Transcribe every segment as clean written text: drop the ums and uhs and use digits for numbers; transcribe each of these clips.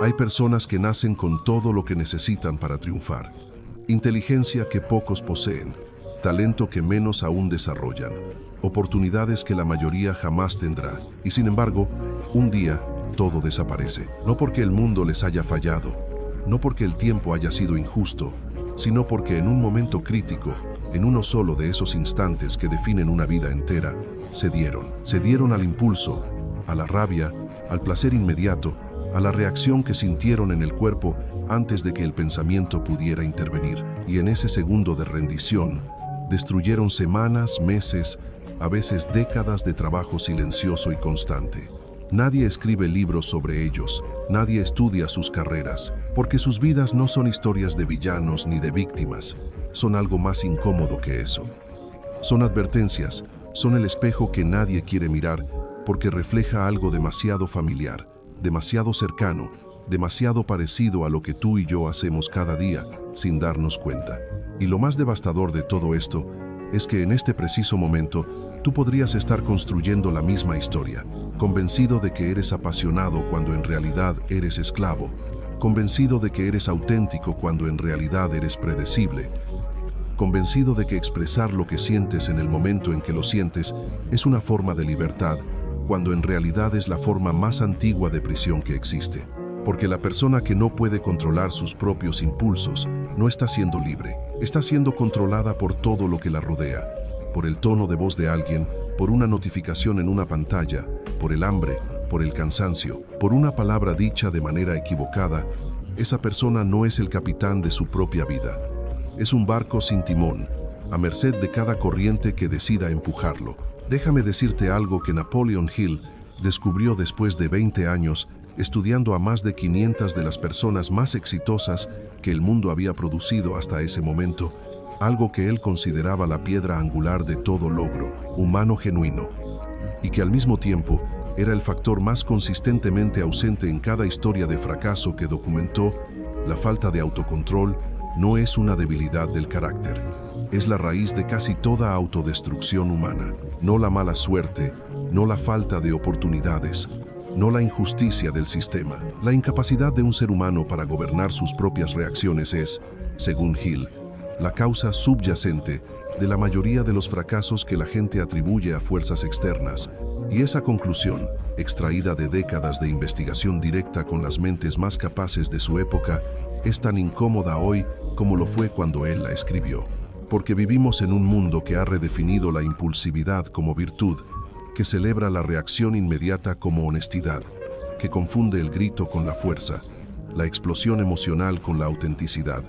Hay personas que nacen con todo lo que necesitan para triunfar. Inteligencia que pocos poseen, talento que menos aún desarrollan, oportunidades que la mayoría jamás tendrá. Y sin embargo, un día todo desaparece. No porque el mundo les haya fallado, no porque el tiempo haya sido injusto, sino porque en un momento crítico, en uno solo de esos instantes que definen una vida entera, cedieron al impulso, a la rabia, al placer inmediato, a la reacción que sintieron en el cuerpo antes de que el pensamiento pudiera intervenir. Y en ese segundo de rendición, destruyeron semanas, meses, a veces décadas de trabajo silencioso y constante. Nadie escribe libros sobre ellos, nadie estudia sus carreras, porque sus vidas no son historias de villanos ni de víctimas, son algo más incómodo que eso. Son advertencias, son el espejo que nadie quiere mirar porque refleja algo demasiado familiar, demasiado cercano, demasiado parecido a lo que tú y yo hacemos cada día sin darnos cuenta. Y lo más devastador de todo esto es que en este preciso momento tú podrías estar construyendo la misma historia, convencido de que eres apasionado cuando en realidad eres esclavo, convencido de que eres auténtico cuando en realidad eres predecible, convencido de que expresar lo que sientes en el momento en que lo sientes es una forma de libertad, cuando en realidad es la forma más antigua de prisión que existe. Porque la persona que no puede controlar sus propios impulsos no está siendo libre, está siendo controlada por todo lo que la rodea, por el tono de voz de alguien, por una notificación en una pantalla, por el hambre, por el cansancio, por una palabra dicha de manera equivocada. Esa persona no es el capitán de su propia vida. Es un barco sin timón, a merced de cada corriente que decida empujarlo. Déjame decirte algo que Napoleon Hill descubrió después de 20 años estudiando a más de 500 de las personas más exitosas que el mundo había producido hasta ese momento, algo que él consideraba la piedra angular de todo logro humano genuino, y que al mismo tiempo era el factor más consistentemente ausente en cada historia de fracaso que documentó. La falta de autocontrol no es una debilidad del carácter, es la raíz de casi toda autodestrucción humana, no la mala suerte, no la falta de oportunidades, no la injusticia del sistema. La incapacidad de un ser humano para gobernar sus propias reacciones es, según Hill, la causa subyacente de la mayoría de los fracasos que la gente atribuye a fuerzas externas. Y esa conclusión, extraída de décadas de investigación directa con las mentes más capaces de su época, es tan incómoda hoy como lo fue cuando él la escribió. Porque vivimos en un mundo que ha redefinido la impulsividad como virtud, que celebra la reacción inmediata como honestidad, que confunde el grito con la fuerza, la explosión emocional con la autenticidad,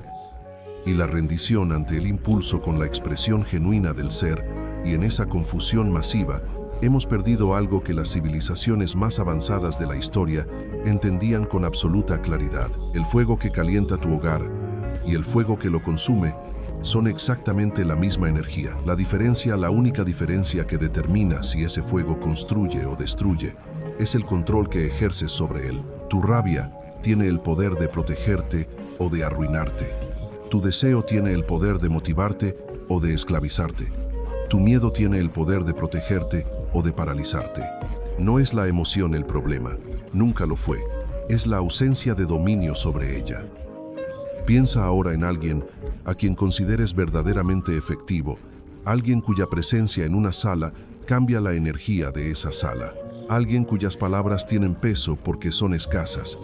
y la rendición ante el impulso con la expresión genuina del ser. Y en esa confusión masiva, hemos perdido algo que las civilizaciones más avanzadas de la historia entendían con absoluta claridad. El fuego que calienta tu hogar y el fuego que lo consume son exactamente la misma energía. La única diferencia que determina si ese fuego construye o destruye, es el control que ejerces sobre él. Tu rabia tiene el poder de protegerte o de arruinarte. Tu deseo tiene el poder de motivarte o de esclavizarte. Tu miedo tiene el poder de protegerte o de paralizarte. No es la emoción el problema, nunca lo fue. Es la ausencia de dominio sobre ella. Piensa ahora en alguien a quien consideres verdaderamente efectivo, alguien cuya presencia en una sala cambia la energía de esa sala, alguien cuyas palabras tienen peso porque son escasas,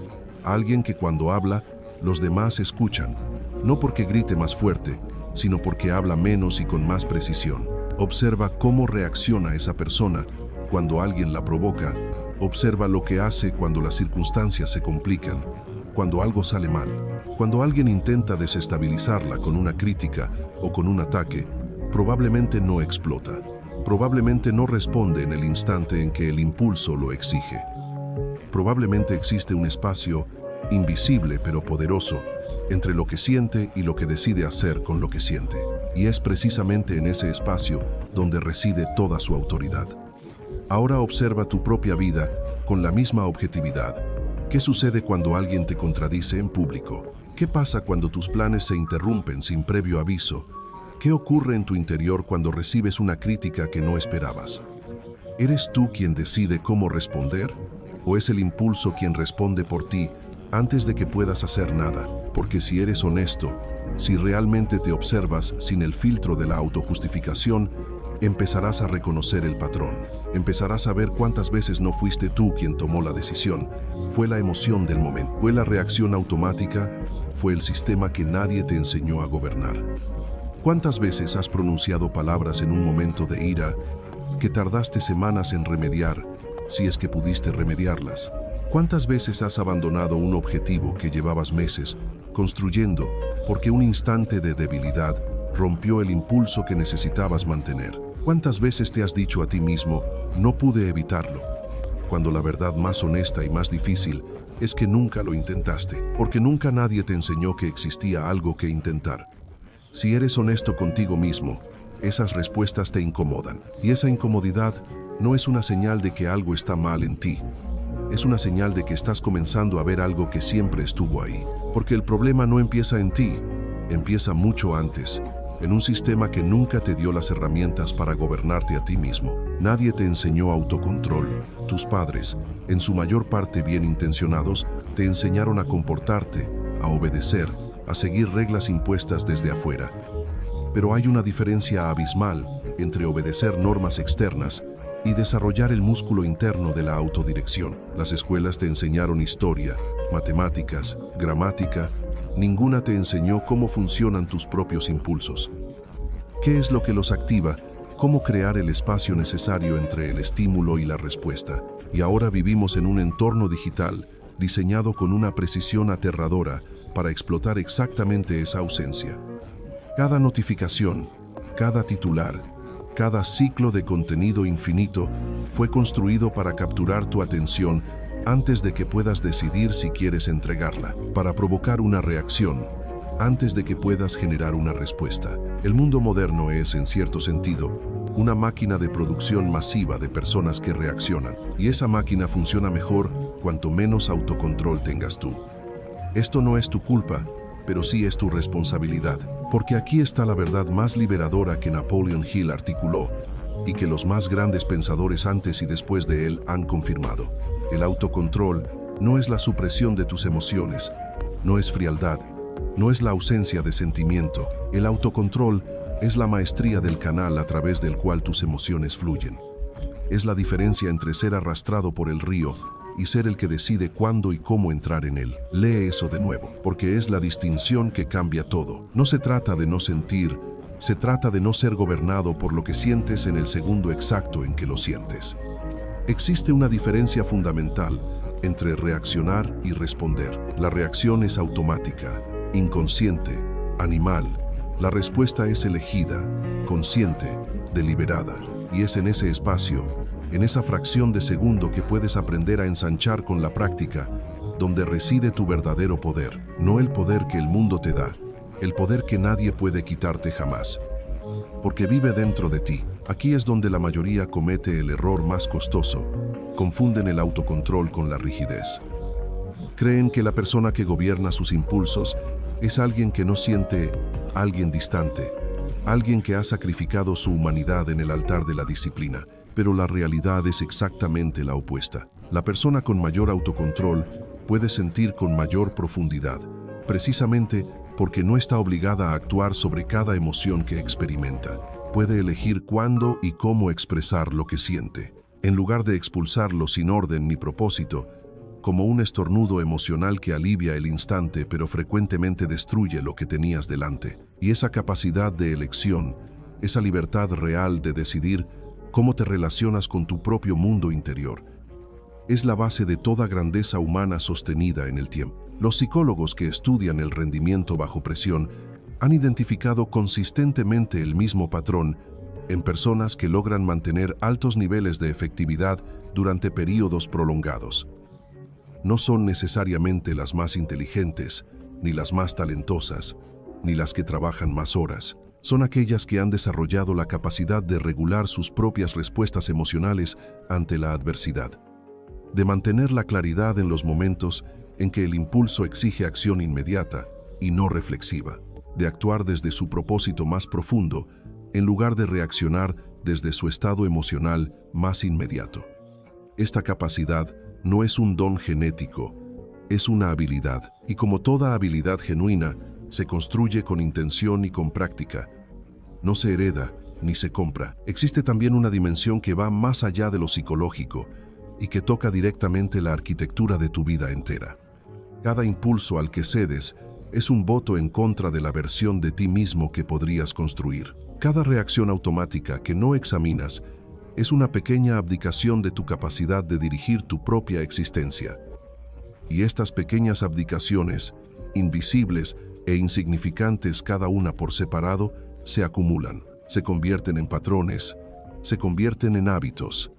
alguien que cuando habla, los demás escuchan, no porque grite más fuerte, sino porque habla menos y con más precisión. Observa cómo reacciona esa persona cuando alguien la provoca, observa lo que hace cuando las circunstancias se complican, cuando algo sale mal, cuando alguien intenta desestabilizarla con una crítica o con un ataque. Probablemente no explota, probablemente no responde en el instante en que el impulso lo exige. Probablemente existe un espacio invisible pero poderoso entre lo que siente y lo que decide hacer con lo que siente. Y es precisamente en ese espacio donde reside toda su autoridad. Ahora observa tu propia vida con la misma objetividad. ¿Qué sucede cuando alguien te contradice en público? ¿Qué pasa cuando tus planes se interrumpen sin previo aviso? ¿Qué ocurre en tu interior cuando recibes una crítica que no esperabas? ¿Eres tú quien decide cómo responder? ¿O es el impulso quien responde por ti, antes de que puedas hacer nada, porque si eres honesto, si realmente te observas sin el filtro de la autojustificación, empezarás a reconocer el patrón. Empezarás a ver cuántas veces no fuiste tú quien tomó la decisión. Fue la emoción del momento, fue la reacción automática, fue el sistema que nadie te enseñó a gobernar. ¿Cuántas veces has pronunciado palabras en un momento de ira que tardaste semanas en remediar, si es que pudiste remediarlas? ¿Cuántas veces has abandonado un objetivo que llevabas meses construyendo porque un instante de debilidad rompió el impulso que necesitabas mantener? ¿Cuántas veces te has dicho a ti mismo, no pude evitarlo? Cuando la verdad más honesta y más difícil es que nunca lo intentaste, porque nunca nadie te enseñó que existía algo que intentar. Si eres honesto contigo mismo, esas respuestas te incomodan, y esa incomodidad no es una señal de que algo está mal en ti. Es una señal de que estás comenzando a ver algo que siempre estuvo ahí. Porque el problema no empieza en ti, empieza mucho antes, en un sistema que nunca te dio las herramientas para gobernarte a ti mismo. Nadie te enseñó autocontrol. Tus padres, en su mayor parte bien intencionados, te enseñaron a comportarte, a obedecer, a seguir reglas impuestas desde afuera. Pero hay una diferencia abismal entre obedecer normas externas y desarrollar el músculo interno de la autodirección. Las escuelas te enseñaron historia, matemáticas, gramática. Ninguna te enseñó cómo funcionan tus propios impulsos. ¿Qué es lo que los activa? ¿Cómo crear el espacio necesario entre el estímulo y la respuesta? Y ahora vivimos en un entorno digital diseñado con una precisión aterradora para explotar exactamente esa ausencia. Cada notificación, cada titular, cada ciclo de contenido infinito fue construido para capturar tu atención antes de que puedas decidir si quieres entregarla, para provocar una reacción antes de que puedas generar una respuesta. El mundo moderno es, en cierto sentido, una máquina de producción masiva de personas que reaccionan, y esa máquina funciona mejor cuanto menos autocontrol tengas tú. Esto no es tu culpa, pero sí es tu responsabilidad, porque aquí está la verdad más liberadora que Napoleon Hill articuló y que los más grandes pensadores antes y después de él han confirmado. El autocontrol no es la supresión de tus emociones, no es frialdad, no es la ausencia de sentimiento. El autocontrol es la maestría del canal a través del cual tus emociones fluyen. Es la diferencia entre ser arrastrado por el río y ser el que decide cuándo y cómo entrar en él. Lee eso de nuevo, porque es la distinción que cambia todo. No se trata de no sentir, se trata de no ser gobernado por lo que sientes en el segundo exacto en que lo sientes. Existe una diferencia fundamental entre reaccionar y responder. La reacción es automática, inconsciente, animal. La respuesta es elegida, consciente, deliberada. Y es en ese espacio, en esa fracción de segundo que puedes aprender a ensanchar con la práctica, donde reside tu verdadero poder, no el poder que el mundo te da, el poder que nadie puede quitarte jamás, porque vive dentro de ti. Aquí es donde la mayoría comete el error más costoso, confunden el autocontrol con la rigidez. Creen que la persona que gobierna sus impulsos es alguien que no siente, alguien distante, alguien que ha sacrificado su humanidad en el altar de la disciplina. Pero la realidad es exactamente la opuesta. La persona con mayor autocontrol puede sentir con mayor profundidad, precisamente porque no está obligada a actuar sobre cada emoción que experimenta. Puede elegir cuándo y cómo expresar lo que siente, en lugar de expulsarlo sin orden ni propósito, como un estornudo emocional que alivia el instante pero frecuentemente destruye lo que tenías delante. Y esa capacidad de elección, esa libertad real de decidir cómo te relacionas con tu propio mundo interior, es la base de toda grandeza humana sostenida en el tiempo. Los psicólogos que estudian el rendimiento bajo presión han identificado consistentemente el mismo patrón en personas que logran mantener altos niveles de efectividad durante periodos prolongados. No son necesariamente las más inteligentes, ni las más talentosas, ni las que trabajan más horas. Son aquellas que han desarrollado la capacidad de regular sus propias respuestas emocionales ante la adversidad, de mantener la claridad en los momentos en que el impulso exige acción inmediata y no reflexiva, de actuar desde su propósito más profundo en lugar de reaccionar desde su estado emocional más inmediato. Esta capacidad no es un don genético, es una habilidad, y como toda habilidad genuina, se construye con intención y con práctica. No se hereda ni se compra. Existe también una dimensión que va más allá de lo psicológico y que toca directamente la arquitectura de tu vida entera. Cada impulso al que cedes es un voto en contra de la versión de ti mismo que podrías construir. Cada reacción automática que no examinas es una pequeña abdicación de tu capacidad de dirigir tu propia existencia. Y estas pequeñas abdicaciones, invisibles e insignificantes cada una por separado, se acumulan, se convierten en patrones, se convierten en hábitos,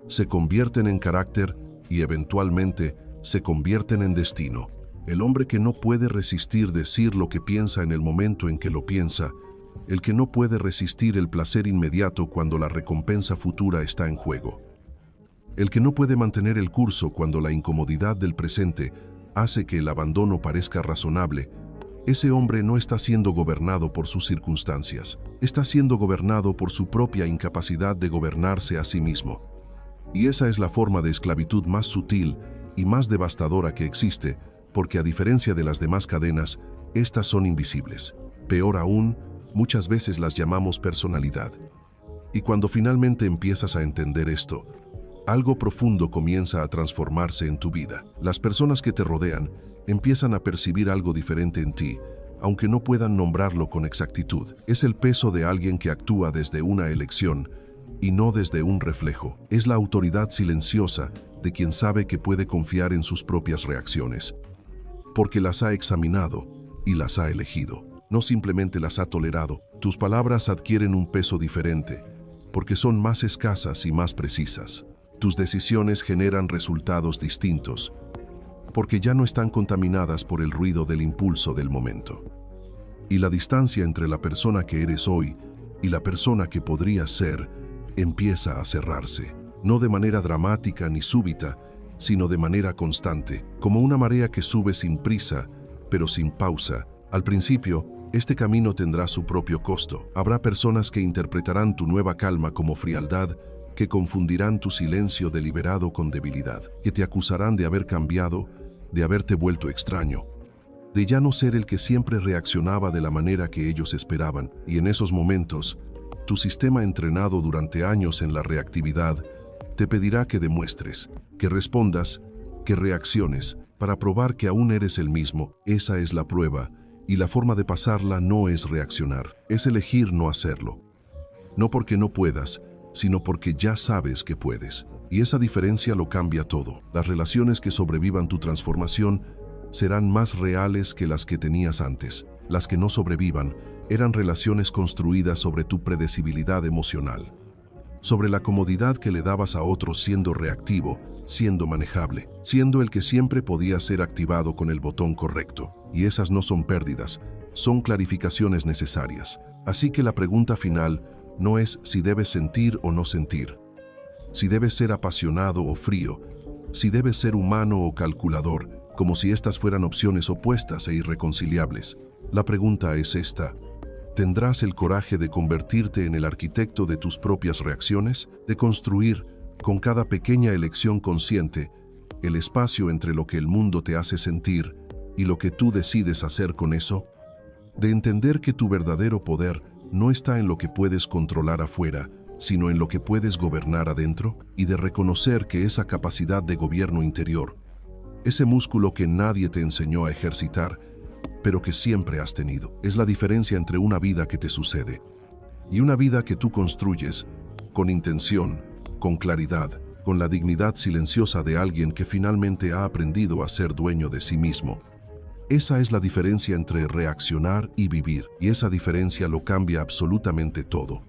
se convierten en carácter y eventualmente se convierten en destino. El hombre que no puede resistir decir lo que piensa en el momento en que lo piensa, el que no puede resistir el placer inmediato cuando la recompensa futura está en juego. El que no puede mantener el curso cuando la incomodidad del presente hace que el abandono parezca razonable, ese hombre no está siendo gobernado por sus circunstancias, está siendo gobernado por su propia incapacidad de gobernarse a sí mismo. Y esa es la forma de esclavitud más sutil y más devastadora que existe, porque a diferencia de las demás cadenas, estas son invisibles. Peor aún, muchas veces las llamamos personalidad. Y cuando finalmente empiezas a entender esto, algo profundo comienza a transformarse en tu vida. Las personas que te rodean empiezan a percibir algo diferente en ti, aunque no puedan nombrarlo con exactitud. Es el peso de alguien que actúa desde una elección y no desde un reflejo. Es la autoridad silenciosa de quien sabe que puede confiar en sus propias reacciones, porque las ha examinado y las ha elegido. No simplemente las ha tolerado. Tus palabras adquieren un peso diferente, porque son más escasas y más precisas. Tus decisiones generan resultados distintos, porque ya no están contaminadas por el ruido del impulso del momento. Y la distancia entre la persona que eres hoy y la persona que podrías ser empieza a cerrarse, no de manera dramática ni súbita, sino de manera constante, como una marea que sube sin prisa, pero sin pausa. Al principio, este camino tendrá su propio costo. Habrá personas que interpretarán tu nueva calma como frialdad, que confundirán tu silencio deliberado con debilidad, que te acusarán de haber cambiado, de haberte vuelto extraño, de ya no ser el que siempre reaccionaba de la manera que ellos esperaban. Y en esos momentos, tu sistema entrenado durante años en la reactividad te pedirá que demuestres, que respondas, que reacciones, para probar que aún eres el mismo. Esa es la prueba, y la forma de pasarla no es reaccionar, es elegir no hacerlo. No porque no puedas, sino porque ya sabes que puedes. Y esa diferencia lo cambia todo. Las relaciones que sobrevivan tu transformación serán más reales que las que tenías antes. Las que no sobrevivan eran relaciones construidas sobre tu predecibilidad emocional, sobre la comodidad que le dabas a otros siendo reactivo, siendo manejable, siendo el que siempre podía ser activado con el botón correcto. Y esas no son pérdidas, son clarificaciones necesarias. Así que la pregunta final no es si debes sentir o no sentir, si debes ser apasionado o frío, si debes ser humano o calculador, como si estas fueran opciones opuestas e irreconciliables. La pregunta es esta: ¿tendrás el coraje de convertirte en el arquitecto de tus propias reacciones? De construir, con cada pequeña elección consciente, el espacio entre lo que el mundo te hace sentir y lo que tú decides hacer con eso? De entender que tu verdadero poder no está en lo que puedes controlar afuera, sino en lo que puedes gobernar adentro, y de reconocer que esa capacidad de gobierno interior, ese músculo que nadie te enseñó a ejercitar, pero que siempre has tenido, es la diferencia entre una vida que te sucede y una vida que tú construyes con intención, con claridad, con la dignidad silenciosa de alguien que finalmente ha aprendido a ser dueño de sí mismo. Esa es la diferencia entre reaccionar y vivir, y esa diferencia lo cambia absolutamente todo.